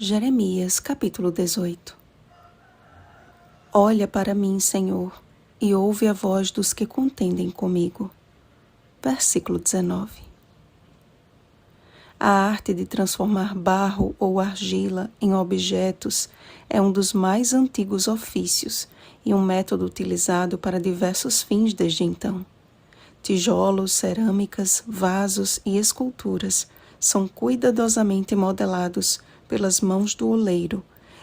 Jeremias, capítulo 18. Olha para mim, Senhor, e ouve a voz dos que contendem comigo. Versículo 19. A arte de transformar barro ou argila em objetos é um dos mais antigos ofícios e um método utilizado para diversos fins desde então. Tijolos, cerâmicas, vasos e esculturas são cuidadosamente modelados pelas mãos do oleiro,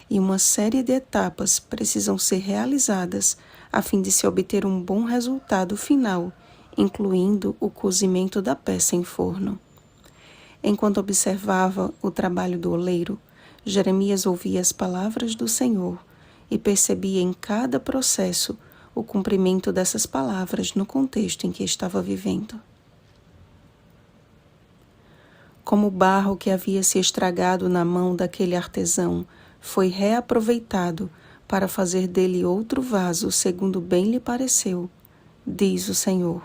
e uma série de etapas precisam ser realizadas a fim de se obter um bom resultado final, incluindo o cozimento da peça em forno. Enquanto observava o trabalho do oleiro, Jeremias ouvia as palavras do Senhor e percebia em cada processo o cumprimento dessas palavras no contexto em que estava vivendo. Como o barro que havia se estragado na mão daquele artesão foi reaproveitado para fazer dele outro vaso segundo bem lhe pareceu, diz o Senhor.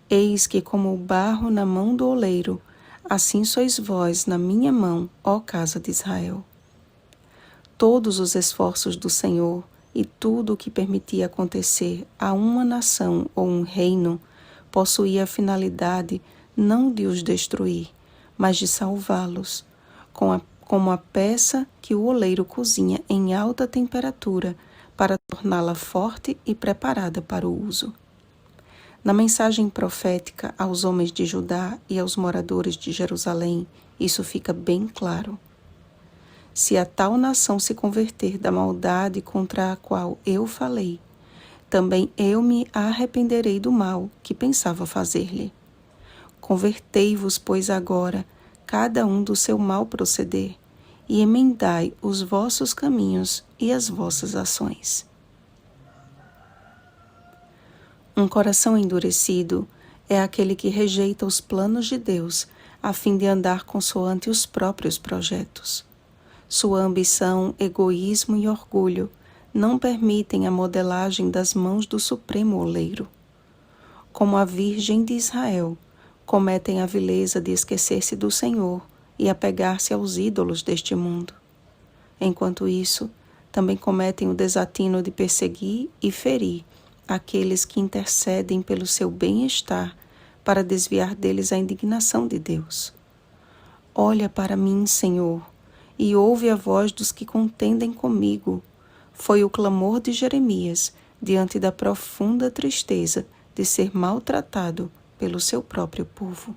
Eis que como o barro na mão do oleiro, assim sois vós na minha mão, ó casa de Israel. Todos os esforços do Senhor e tudo o que permitia acontecer a uma nação ou um reino possuía a finalidade não de os destruir, mas de salvá-los, como a peça que o oleiro cozinha em alta temperatura para torná-la forte e preparada para o uso. Na mensagem profética aos homens de Judá e aos moradores de Jerusalém, isso fica bem claro. Se a tal nação se converter da maldade contra a qual eu falei, também eu me arrependerei do mal que pensava fazer-lhe. Convertei-vos, pois, agora, cada um do seu mau proceder, e emendai os vossos caminhos e as vossas ações. Um coração endurecido é aquele que rejeita os planos de Deus a fim de andar consoante os próprios projetos. Sua ambição, egoísmo e orgulho não permitem a modelagem das mãos do Supremo Oleiro. Como a Virgem de Israel, cometem a vileza de esquecer-se do Senhor e apegar-se aos ídolos deste mundo. Enquanto isso, também cometem o desatino de perseguir e ferir aqueles que intercedem pelo seu bem-estar para desviar deles a indignação de Deus. Olha para mim, Senhor, e ouve a voz dos que contendem comigo. Foi o clamor de Jeremias diante da profunda tristeza de ser maltratado pelo seu próprio povo.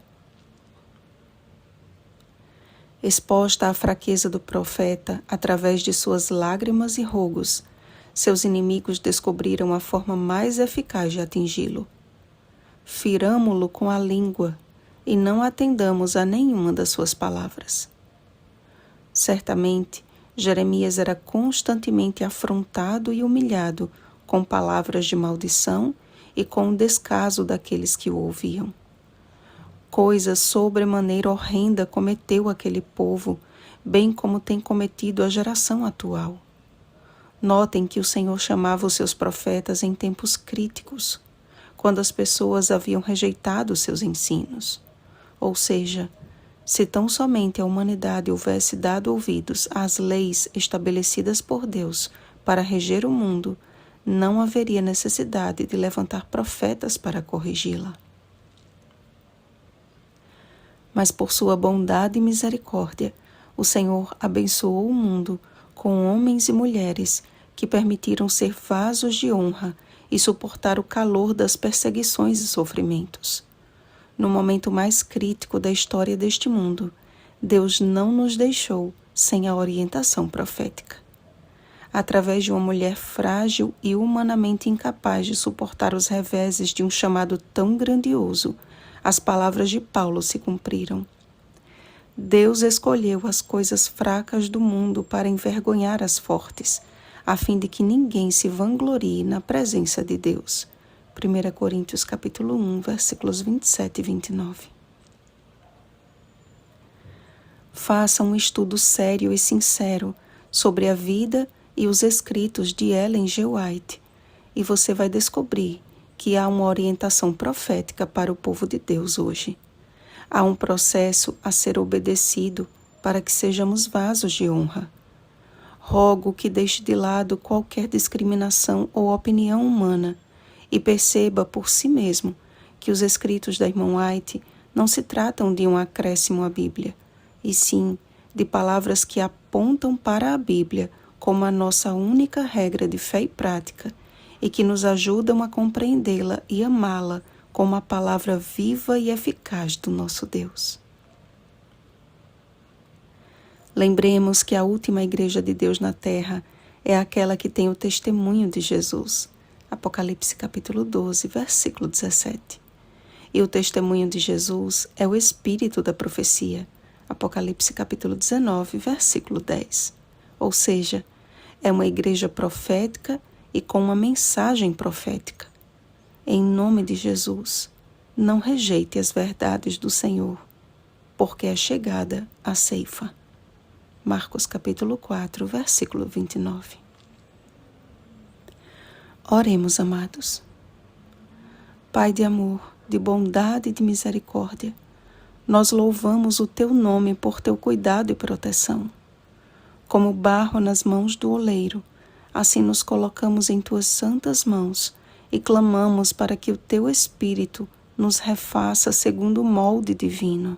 Exposta à fraqueza do profeta através de suas lágrimas e rogos, seus inimigos descobriram a forma mais eficaz de atingi-lo. Firamo-lo com a língua e não atendamos a nenhuma das suas palavras. Certamente, Jeremias era constantemente afrontado e humilhado com palavras de maldição e com o descaso daqueles que o ouviam. Coisa sobremaneira horrenda cometeu aquele povo, bem como tem cometido a geração atual. Notem que o Senhor chamava os seus profetas em tempos críticos, quando as pessoas haviam rejeitado seus ensinos. Ou seja, se tão somente a humanidade houvesse dado ouvidos às leis estabelecidas por Deus para reger o mundo, não haveria necessidade de levantar profetas para corrigi-la. Mas por sua bondade e misericórdia, o Senhor abençoou o mundo com homens e mulheres que permitiram ser vasos de honra e suportar o calor das perseguições e sofrimentos. No momento mais crítico da história deste mundo, Deus não nos deixou sem a orientação profética. Através de uma mulher frágil e humanamente incapaz de suportar os reveses de um chamado tão grandioso, as palavras de Paulo se cumpriram. Deus escolheu as coisas fracas do mundo para envergonhar as fortes, a fim de que ninguém se vanglorie na presença de Deus. 1 Coríntios capítulo 1, versículos 27 e 29. Faça um estudo sério e sincero sobre a vida e os escritos de Ellen G. White, e você vai descobrir que há uma orientação profética para o povo de Deus hoje. Há um processo a ser obedecido para que sejamos vasos de honra. Rogo que deixe de lado qualquer discriminação ou opinião humana e perceba por si mesmo que os escritos da irmã White não se tratam de um acréscimo à Bíblia, e sim de palavras que apontam para a Bíblia como a nossa única regra de fé e prática e que nos ajudam a compreendê-la e amá-la como a palavra viva e eficaz do nosso Deus. Lembremos que a última igreja de Deus na terra é aquela que tem o testemunho de Jesus. Apocalipse capítulo 12, versículo 17. E o testemunho de Jesus é o espírito da profecia. Apocalipse capítulo 19, versículo 10. Ou seja, é uma igreja profética e com uma mensagem profética. Em nome de Jesus, não rejeite as verdades do Senhor, porque é chegada a ceifa. Marcos capítulo 4, versículo 29. Oremos, amados. Pai de amor, de bondade e de misericórdia, nós louvamos o Teu nome por Teu cuidado e proteção. Como barro nas mãos do oleiro, assim nos colocamos em Tuas santas mãos e clamamos para que o Teu Espírito nos refaça segundo o molde divino.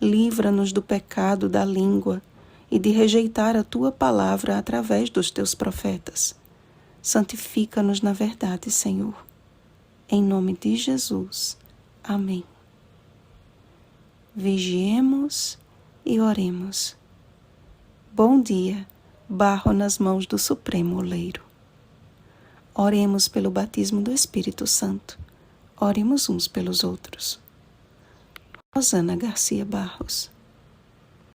Livra-nos do pecado da língua e de rejeitar a Tua palavra através dos Teus profetas. Santifica-nos na verdade, Senhor. Em nome de Jesus. Amém. Vigiemos e oremos. Bom dia, barro nas mãos do Supremo Oleiro. Oremos pelo batismo do Espírito Santo. Oremos uns pelos outros. Rosana Garcia Barros.